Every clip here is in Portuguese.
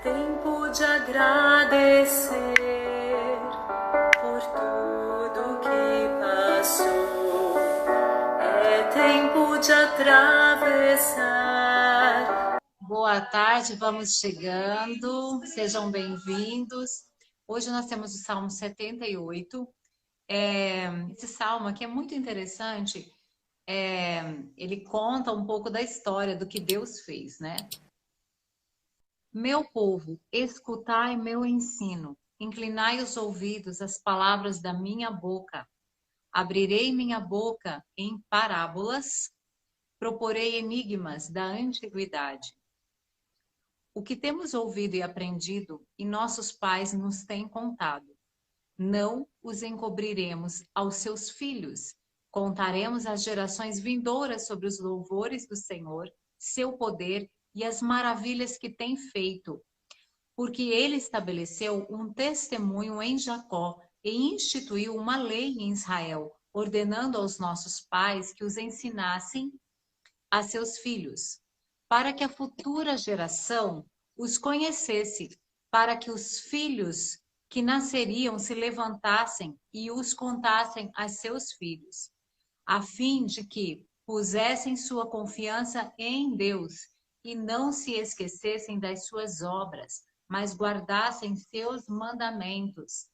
tempo de agradecer por tudo que passou. É tempo de atravessar. Boa tarde, vamos chegando. Sejam bem-vindos. Hoje nós temos o Salmo 78. Esse salmo aqui é muito interessante. Ele conta um pouco da história do que Deus fez, né? Meu povo, escutai meu ensino, inclinai os ouvidos às palavras da minha boca. Abrirei minha boca em parábolas, proporei enigmas da antiguidade. O que temos ouvido e aprendido, e nossos pais nos têm contado, não os encobriremos aos seus filhos. Contaremos às gerações vindouras sobre os louvores do Senhor, seu poder e as maravilhas que tem feito. Porque ele estabeleceu um testemunho em Jacó e instituiu uma lei em Israel, ordenando aos nossos pais que os ensinassem a seus filhos, para que a futura geração os conhecesse, para que os filhos que nasceriam se levantassem e os contassem a seus filhos, a fim de que pusessem sua confiança em Deus e não se esquecessem das suas obras, mas guardassem seus mandamentos.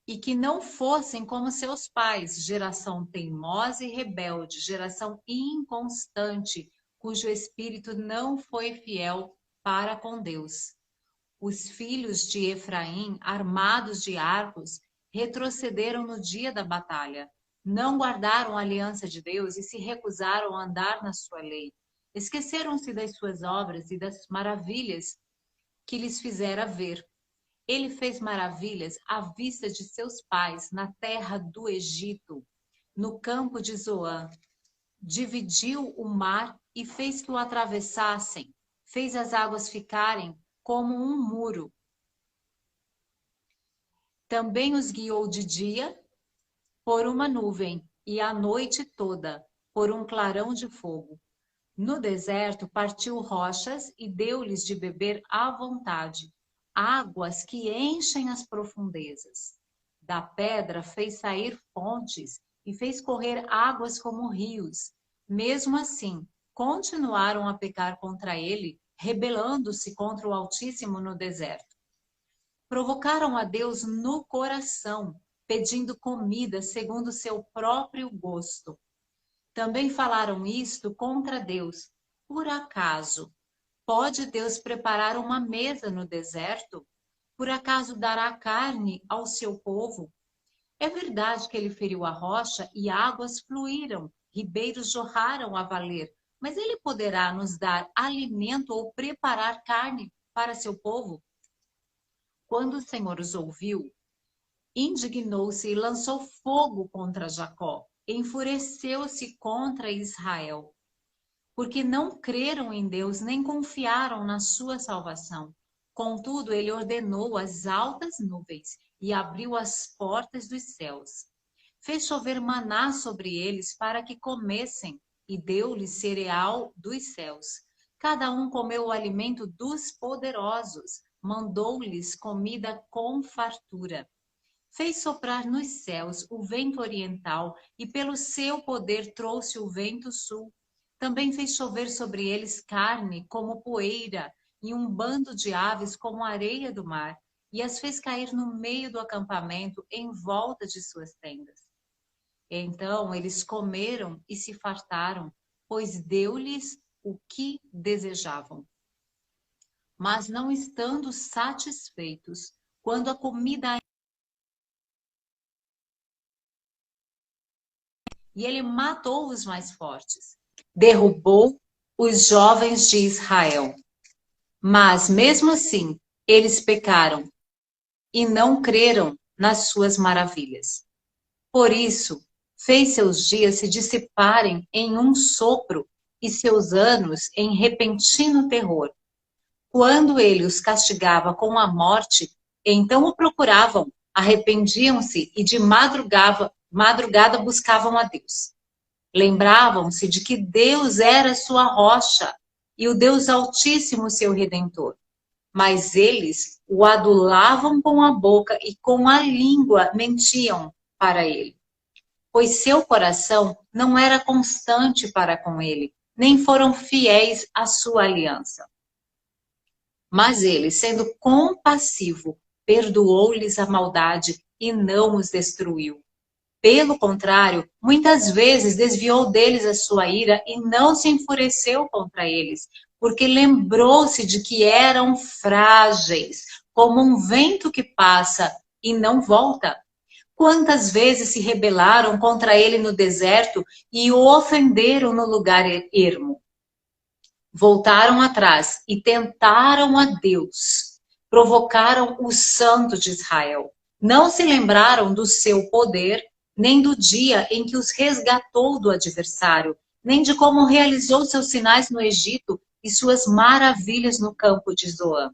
E que não fossem como seus pais, geração teimosa e rebelde, geração inconstante, cujo espírito não foi fiel para com Deus. Os filhos de Efraim, armados de arcos, retrocederam no dia da batalha. Não guardaram a aliança de Deus e se recusaram a andar na sua lei. Esqueceram-se das suas obras e das maravilhas que lhes fizera ver. Ele fez maravilhas à vista de seus pais na terra do Egito, no campo de Zoã. Dividiu o mar e fez que o atravessassem. Fez as águas ficarem como um muro. Também os guiou de dia por uma nuvem e à noite toda por um clarão de fogo. No deserto partiu rochas e deu-lhes de beber à vontade, águas que enchem as profundezas. Da pedra fez sair fontes e fez correr águas como rios. Mesmo assim, continuaram a pecar contra ele, rebelando-se contra o Altíssimo no deserto. Provocaram a Deus no coração, pedindo comida segundo seu próprio gosto. Também falaram isto contra Deus. Por acaso pode Deus preparar uma mesa no deserto? Por acaso dará carne ao seu povo? É verdade que ele feriu a rocha e águas fluíram, ribeiros jorraram a valer, mas ele poderá nos dar alimento ou preparar carne para seu povo? Quando o Senhor os ouviu, indignou-se e lançou fogo contra Jacó, enfureceu-se contra Israel, porque não creram em Deus nem confiaram na sua salvação. Contudo, ele ordenou as altas nuvens e abriu as portas dos céus. Fez chover maná sobre eles para que comessem e deu-lhes cereal dos céus. Cada um comeu o alimento dos poderosos, mandou-lhes comida com fartura. Fez soprar nos céus o vento oriental e pelo seu poder trouxe o vento sul. Também fez chover sobre eles carne como poeira e um bando de aves como areia do mar, e as fez cair no meio do acampamento em volta de suas tendas. Então eles comeram e se fartaram, pois deu-lhes o que desejavam. Mas não estando satisfeitos, quando a comida e ele matou os mais fortes, derrubou os jovens de Israel. Mas, mesmo assim, eles pecaram e não creram nas suas maravilhas. Por isso, fez seus dias se dissiparem em um sopro e seus anos em repentino terror. Quando ele os castigava com a morte, então o procuravam, arrependiam-se e de madrugada buscavam a Deus. Lembravam-se de que Deus era sua rocha e o Deus Altíssimo seu Redentor. mas eles o adulavam com a boca e com a língua mentiam para ele, pois seu coração não era constante para com ele, nem foram fiéis à sua aliança. Mas ele, sendo compassivo, perdoou-lhes a maldade e não os destruiu. Pelo contrário, muitas vezes desviou deles a sua ira e não se enfureceu contra eles, porque lembrou-se de que eram frágeis, como um vento que passa e não volta. Quantas vezes se rebelaram contra ele no deserto e o ofenderam no lugar ermo? Voltaram atrás e tentaram a Deus. Provocaram o Santo de Israel. Não se lembraram do seu poder, nem do dia em que os resgatou do adversário, nem de como realizou seus sinais no Egito e suas maravilhas no campo de Zoan,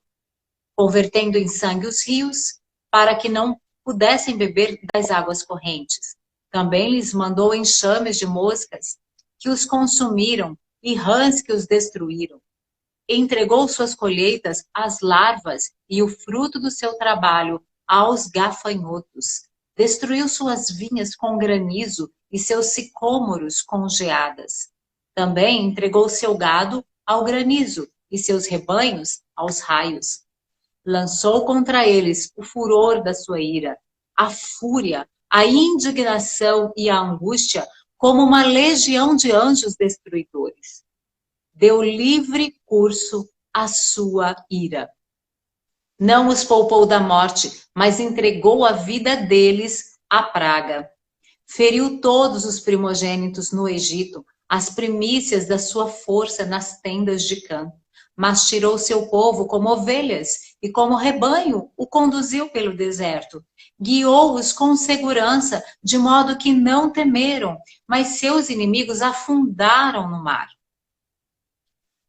convertendo em sangue os rios, para que não pudessem beber das águas correntes. Também lhes mandou enxames de moscas que os consumiram e rãs que os destruíram. Entregou suas colheitas às larvas e o fruto do seu trabalho aos gafanhotos. Destruiu suas vinhas com granizo e seus sicômoros com geadas. Também entregou seu gado ao granizo e seus rebanhos aos raios. Lançou contra eles o furor da sua ira, a fúria, a indignação e a angústia, como uma legião de anjos destruidores. Deu livre curso à sua ira. Não os poupou da morte, mas entregou a vida deles à praga. Feriu todos os primogênitos no Egito, as primícias da sua força nas tendas de Cã. Mas tirou seu povo como ovelhas e como rebanho o conduziu pelo deserto. Guiou-os com segurança, de modo que não temeram, mas seus inimigos afundaram no mar.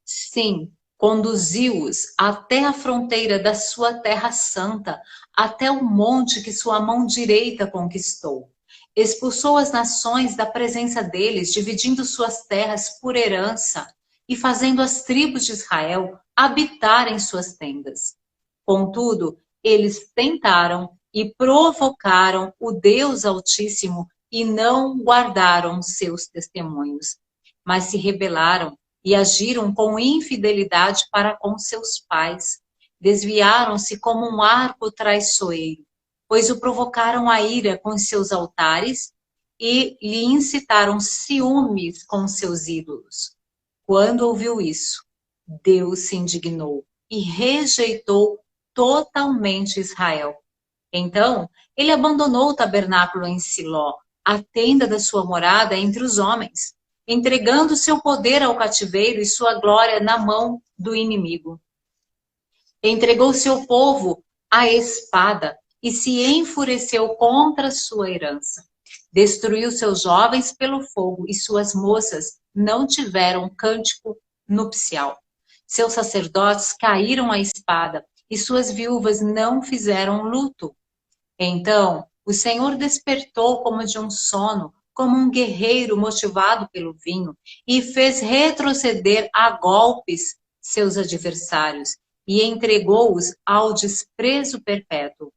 Sim, conduziu-os até a fronteira da sua terra santa, até o monte que sua mão direita conquistou. Expulsou as nações da presença deles, dividindo suas terras por herança e fazendo as tribos de Israel habitar em suas tendas. Contudo, eles tentaram e provocaram o Deus Altíssimo e não guardaram seus testemunhos, mas se rebelaram e agiram com infidelidade para com seus pais. Desviaram-se como um arco traiçoeiro, pois o provocaram a ira com seus altares e lhe incitaram ciúmes com seus ídolos. Quando ouviu isso, Deus se indignou e rejeitou totalmente Israel. Então, ele abandonou o tabernáculo em Siló, a tenda da sua morada entre os homens, entregando seu poder ao cativeiro e sua glória na mão do inimigo. Entregou seu povo à espada e se enfureceu contra sua herança. Destruiu seus jovens pelo fogo e suas moças não tiveram cântico nupcial. Seus sacerdotes caíram à espada e suas viúvas não fizeram luto. Então, o Senhor despertou como de um sono, como um guerreiro motivado pelo vinho, e fez retroceder a golpes seus adversários, e entregou-os ao desprezo perpétuo.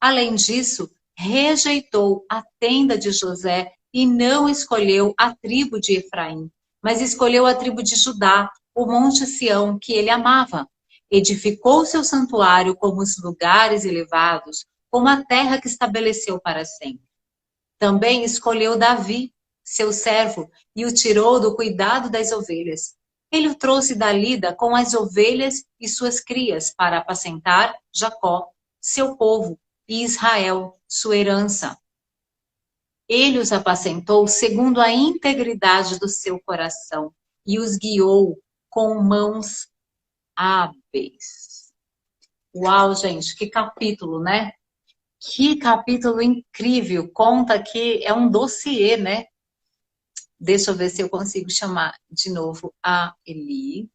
Além disso, rejeitou a tenda de José e não escolheu a tribo de Efraim, mas escolheu a tribo de Judá, o monte Sião que ele amava. Edificou seu santuário como os lugares elevados, como a terra que estabeleceu para sempre. Também escolheu Davi, seu servo, e o tirou do cuidado das ovelhas. Ele o trouxe da lida com as ovelhas e suas crias para apacentar Jacó, seu povo, e Israel, sua herança. Ele os apacentou segundo a integridade do seu coração e os guiou com mãos hábeis. Uau, gente, que capítulo, né? Que capítulo incrível. Conta que é um dossiê, né? Deixa eu ver se eu consigo chamar de novo a Eli.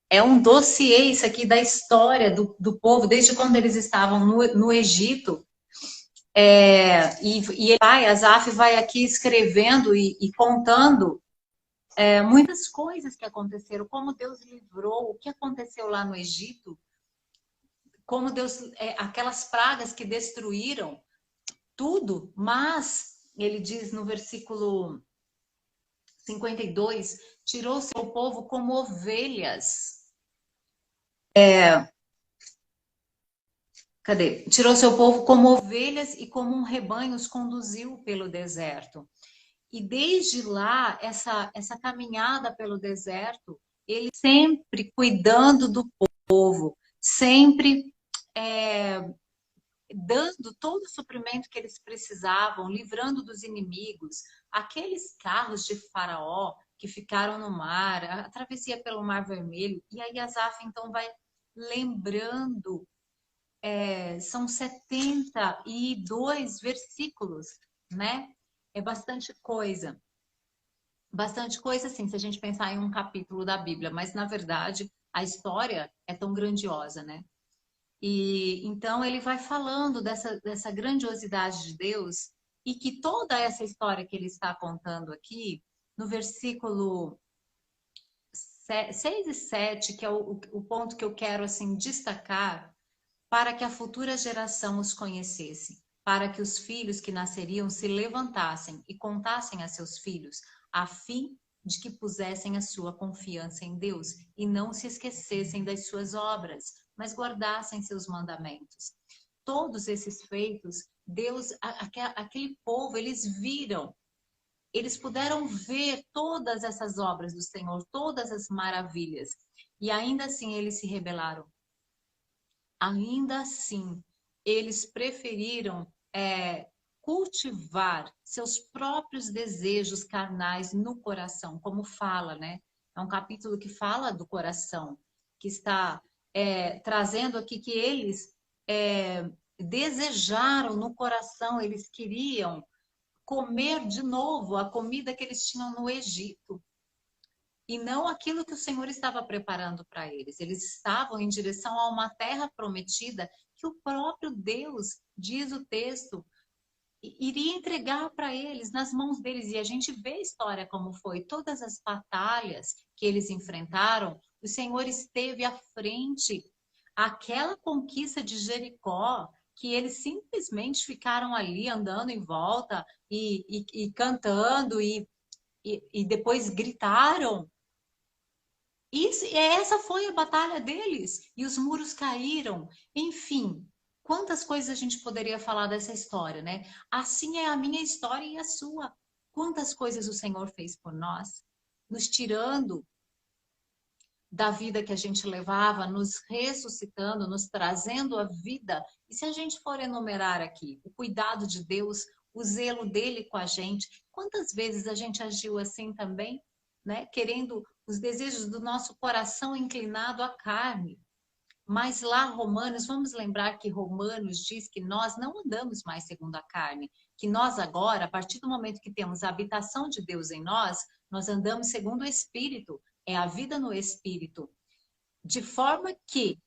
É um dossiê isso aqui da história do povo, desde quando eles estavam no Egito. E Asaf vai aqui escrevendo e contando muitas coisas que aconteceram, como Deus livrou, o que aconteceu lá no Egito, como Deus, aquelas pragas que destruíram tudo, mas ele diz no versículo 52, tirou seu povo como ovelhas. Cadê? Tirou seu povo como ovelhas e como um rebanho os conduziu pelo deserto. E desde lá, essa caminhada pelo deserto, ele sempre cuidando do povo, sempre dando todo o suprimento que eles precisavam, livrando dos inimigos. Aqueles carros de Faraó que ficaram no mar, a travessia pelo Mar Vermelho, e aí Asaf então vai lembrando, são 72 versículos, né? É bastante coisa. Bastante coisa, assim, se a gente pensar em um capítulo da Bíblia, mas na verdade a história é tão grandiosa, né? E então ele vai falando dessa grandiosidade de Deus e que toda essa história que ele está contando aqui, no versículo 6 e 7, que é o ponto que eu quero assim destacar, para que a futura geração os conhecesse, para que os filhos que nasceriam se levantassem e contassem a seus filhos, a fim de que pusessem a sua confiança em Deus e não se esquecessem das suas obras, mas guardassem seus mandamentos. Todos esses feitos, Deus, aquele povo, eles viram, eles puderam ver todas essas obras do Senhor, todas as maravilhas, e ainda assim eles se rebelaram. Ainda assim, eles preferiram cultivar seus próprios desejos carnais no coração, como fala, né? É um capítulo que fala do coração, que está trazendo aqui que eles desejaram no coração, eles queriam comer de novo a comida que eles tinham no Egito. E não aquilo que o Senhor estava preparando para eles. Eles estavam em direção a uma terra prometida que o próprio Deus, diz o texto, iria entregar para eles, nas mãos deles. E a gente vê a história como foi. Todas as batalhas que eles enfrentaram, o Senhor esteve à frente. Aquela conquista de Jericó, que eles simplesmente ficaram ali andando em volta e cantando e depois gritaram. Essa foi a batalha deles. E os muros caíram. Enfim, quantas coisas a gente poderia falar dessa história, né? Assim é a minha história e a sua. Quantas coisas o Senhor fez por nós, nos tirando da vida que a gente levava, nos ressuscitando, nos trazendo a vida. E se a gente for enumerar aqui o cuidado de Deus, o zelo dele com a gente, quantas vezes a gente agiu assim também, né? Querendo os desejos do nosso coração inclinado à carne. Mas lá, Romanos, vamos lembrar que Romanos diz que nós não andamos mais segundo a carne, que nós agora, a partir do momento que temos a habitação de Deus em nós, nós andamos segundo o Espírito, é a vida no Espírito. De forma que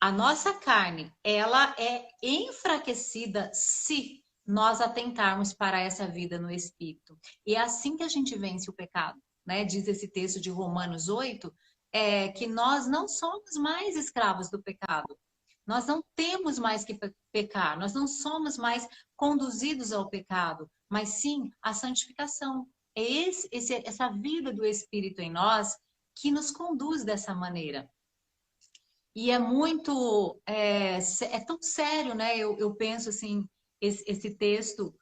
a nossa carne, ela é enfraquecida se nós atentarmos para essa vida no Espírito. E é assim que a gente vence o pecado, né? Diz esse texto de Romanos 8, que nós não somos mais escravos do pecado. Nós não temos mais que pecar, nós não somos mais conduzidos ao pecado, mas sim à santificação. É essa vida do Espírito em nós que nos conduz dessa maneira. E é muito, tão sério, né? Eu penso assim, esse texto,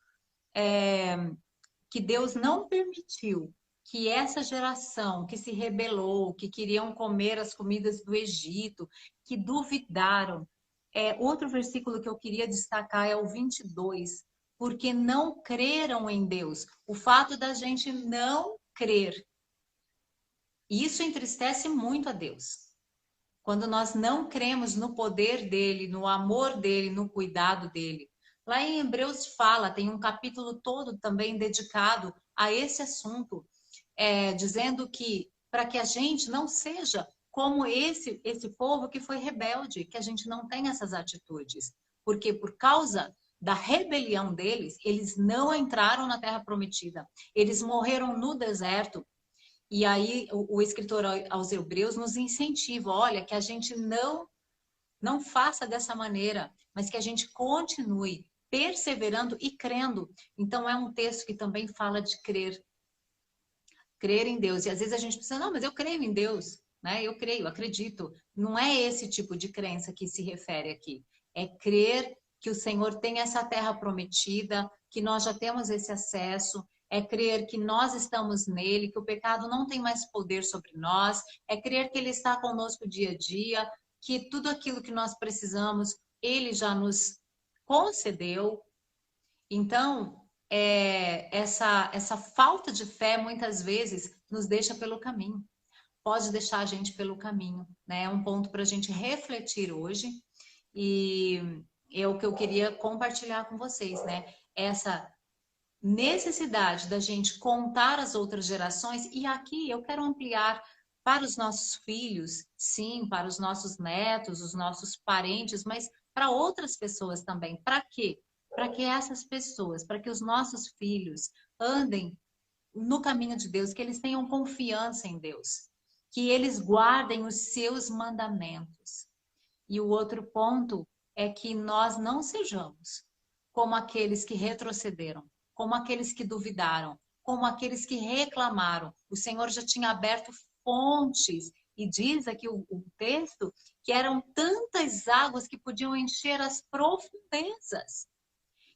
que Deus não permitiu que essa geração que se rebelou, que queriam comer as comidas do Egito, que duvidaram. Outro versículo que eu queria destacar é o 22, porque não creram em Deus. O fato da gente não crer, isso entristece muito a Deus. Quando nós não cremos no poder dele, no amor dele, no cuidado dele. Lá em Hebreus fala, tem um capítulo todo também dedicado a esse assunto, dizendo que para que a gente não seja como esse povo que foi rebelde, que a gente não tem essas atitudes. Porque por causa da rebelião deles, eles não entraram na terra prometida. Eles morreram no deserto. E aí o escritor aos Hebreus nos incentiva, olha, que a gente não não faça dessa maneira, mas que a gente continue perseverando e crendo. Então é um texto que também fala de crer em Deus. E às vezes a gente pensa, não, mas eu creio em Deus, né? Eu creio, acredito. Não é esse tipo de crença que se refere aqui. É crer que o Senhor tem essa terra prometida, que nós já temos esse acesso, é crer que nós estamos nele, que o pecado não tem mais poder sobre nós, é crer que ele está conosco dia a dia, que tudo aquilo que nós precisamos, ele já nos concedeu. Então, essa falta de fé muitas vezes nos deixa pelo caminho, pode deixar a gente pelo caminho, né? É um ponto para a gente refletir hoje e é o que eu queria compartilhar com vocês, né? Essa necessidade da gente contar às outras gerações, e aqui eu quero ampliar para os nossos filhos, sim, para os nossos netos, os nossos parentes, mas para outras pessoas também. Para quê? Para que essas pessoas, para que os nossos filhos andem no caminho de Deus, que eles tenham confiança em Deus, que eles guardem os seus mandamentos. E o outro ponto é que nós não sejamos como aqueles que retrocederam, como aqueles que duvidaram, como aqueles que reclamaram. O Senhor já tinha aberto fontes, e diz aqui o texto que eram tantas águas que podiam encher as profundezas.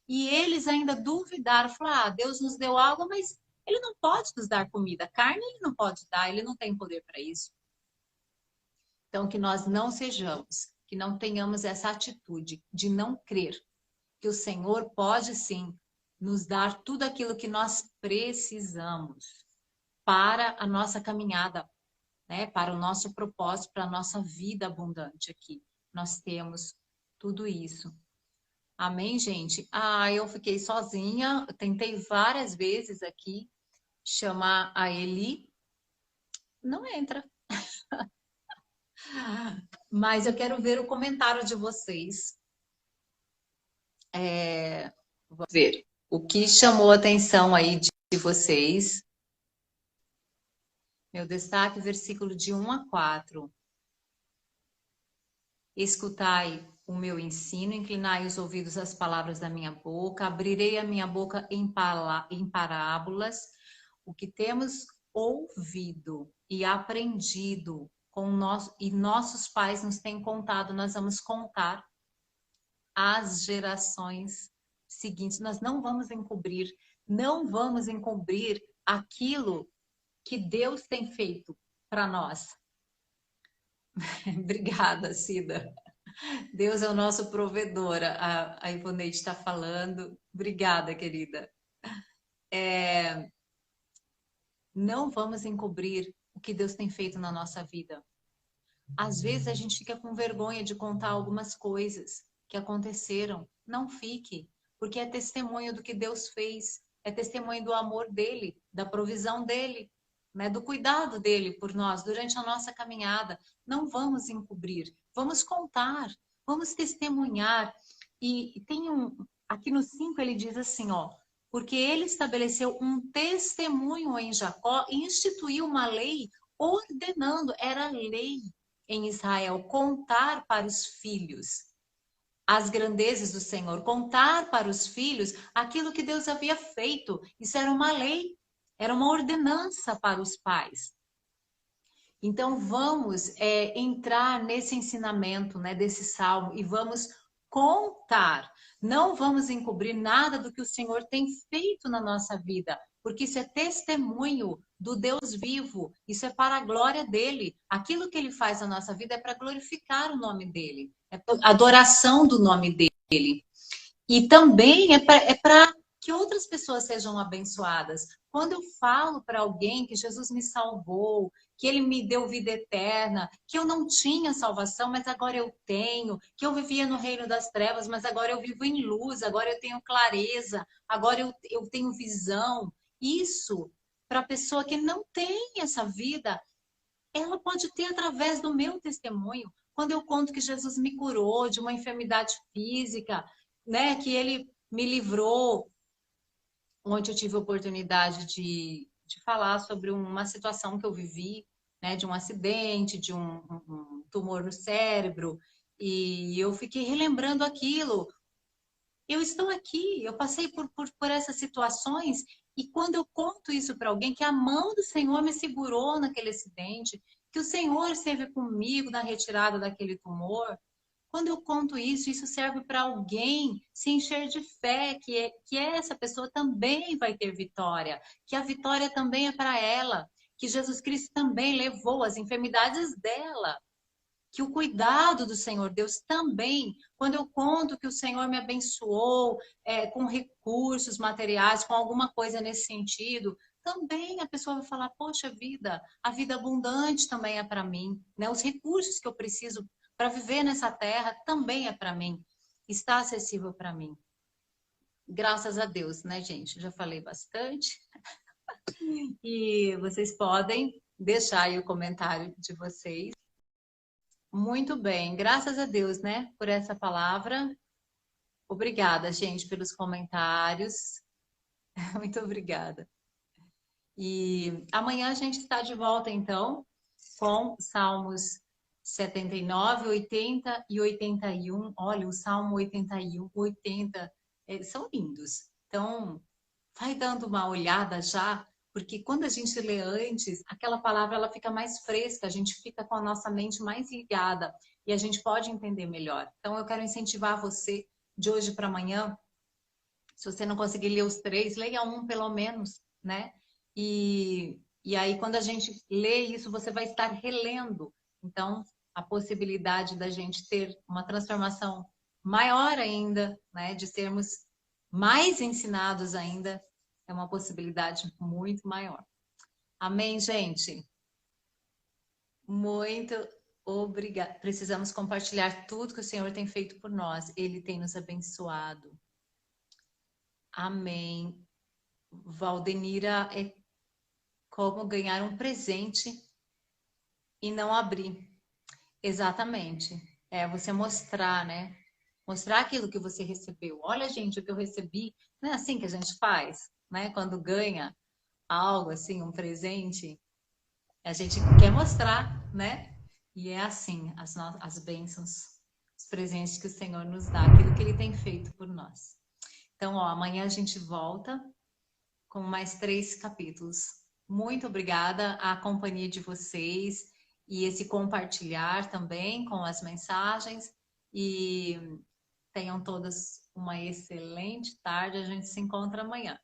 E eles ainda duvidaram, falaram, Deus nos deu água, mas ele não pode nos dar comida. Carne ele não pode dar, ele não tem poder para isso. Então, que nós não sejamos, que não tenhamos essa atitude de não crer que o Senhor pode sim nos dar tudo aquilo que nós precisamos para a nossa caminhada, né? Para o nosso propósito, para a nossa vida abundante aqui. Nós temos tudo isso. Amém, gente? Eu fiquei sozinha, eu tentei várias vezes aqui chamar a Eli, não entra. Mas eu quero ver o comentário de vocês. Vamos ver o que chamou a atenção aí de vocês. Meu destaque, versículo de 1 a 4. Escutai o meu ensino, inclinai os ouvidos às palavras da minha boca, abrirei a minha boca em parábolas, o que temos ouvido e aprendido com nós, e nossos pais nos têm contado, nós vamos contar às gerações seguintes. Nós não vamos encobrir aquilo que Deus tem feito para nós. Obrigada, Cida. Deus é o nosso provedor. A Ivoneide está falando. Obrigada, querida. Não vamos encobrir o que Deus tem feito na nossa vida. Às vezes a gente fica com vergonha de contar algumas coisas que aconteceram. Não fique, porque é testemunho do que Deus fez, é testemunho do amor dele, da provisão dele, né, do cuidado dele por nós durante a nossa caminhada. Não vamos encobrir, vamos contar, vamos testemunhar. E tem aqui no 5 ele diz assim, ó, porque ele estabeleceu um testemunho em Jacó e instituiu uma lei ordenando, era lei em Israel, contar para os filhos as grandezas do Senhor, contar para os filhos aquilo que Deus havia feito. Isso era uma lei, era uma ordenança para os pais. Então vamos entrar nesse ensinamento, né, desse salmo e vamos contar. Não vamos encobrir nada do que o Senhor tem feito na nossa vida, porque isso é testemunho do Deus vivo, isso é para a glória dele. Aquilo que ele faz na nossa vida é para glorificar o nome dele, é para adoração do nome dele. E também é para que outras pessoas sejam abençoadas. Quando eu falo para alguém que Jesus me salvou, que ele me deu vida eterna, que eu não tinha salvação, mas agora eu tenho, que eu vivia no reino das trevas, mas agora eu vivo em luz, agora eu tenho clareza, agora eu tenho visão. Isso, para a pessoa que não tem essa vida, ela pode ter através do meu testemunho. Quando eu conto que Jesus me curou de uma enfermidade física, né, que ele me livrou. Ontem eu tive a oportunidade de falar sobre uma situação que eu vivi, né, de um acidente, de um tumor no cérebro, E eu fiquei relembrando aquilo. Eu estou aqui, eu passei por essas situações, e quando eu conto isso para alguém, que a mão do Senhor me segurou naquele acidente, que o Senhor esteve comigo na retirada daquele tumor, quando eu conto isso, isso serve para alguém se encher de fé, que essa pessoa também vai ter vitória, que a vitória também é para ela, que Jesus Cristo também levou as enfermidades dela, que o cuidado do Senhor Deus também, quando eu conto que o Senhor me abençoou com recursos materiais, com alguma coisa nesse sentido, também a pessoa vai falar, poxa vida, a vida abundante também é para mim, né? Os recursos que eu preciso para viver nessa terra também é para mim, está acessível para mim. Graças a Deus, né, gente? Já falei bastante. E vocês podem deixar aí o comentário de vocês. Muito bem, graças a Deus, né, por essa palavra. Obrigada, gente, pelos comentários. Muito obrigada. E amanhã a gente está de volta, então, com Salmos 79, 80 e 81. Olha, o Salmo 81, 80, são lindos. Então, vai dando uma olhada já, porque quando a gente lê antes, aquela palavra ela fica mais fresca, a gente fica com a nossa mente mais ligada e a gente pode entender melhor. Então, eu quero incentivar você de hoje para amanhã, se você não conseguir ler os três, leia um pelo menos, né? E aí, quando a gente lê isso, você vai estar relendo. Então, a possibilidade da gente ter uma transformação maior ainda, né? De sermos mais ensinados ainda, é uma possibilidade muito maior. Amém, gente? Muito obrigada. Precisamos compartilhar tudo que o Senhor tem feito por nós. Ele tem nos abençoado. Amém. Valdenira, é como ganhar um presente e não abrir. Exatamente. É você mostrar, né? Mostrar aquilo que você recebeu. Olha, gente, o que eu recebi. Não é assim que a gente faz, né? Quando ganha algo assim, um presente, a gente quer mostrar, né? E é assim, as bênçãos, os presentes que o Senhor nos dá, aquilo que Ele tem feito por nós. Então, ó, amanhã a gente volta com mais 3 capítulos. Muito obrigada à companhia de vocês e esse compartilhar também com as mensagens. E tenham todas uma excelente tarde. A gente se encontra amanhã.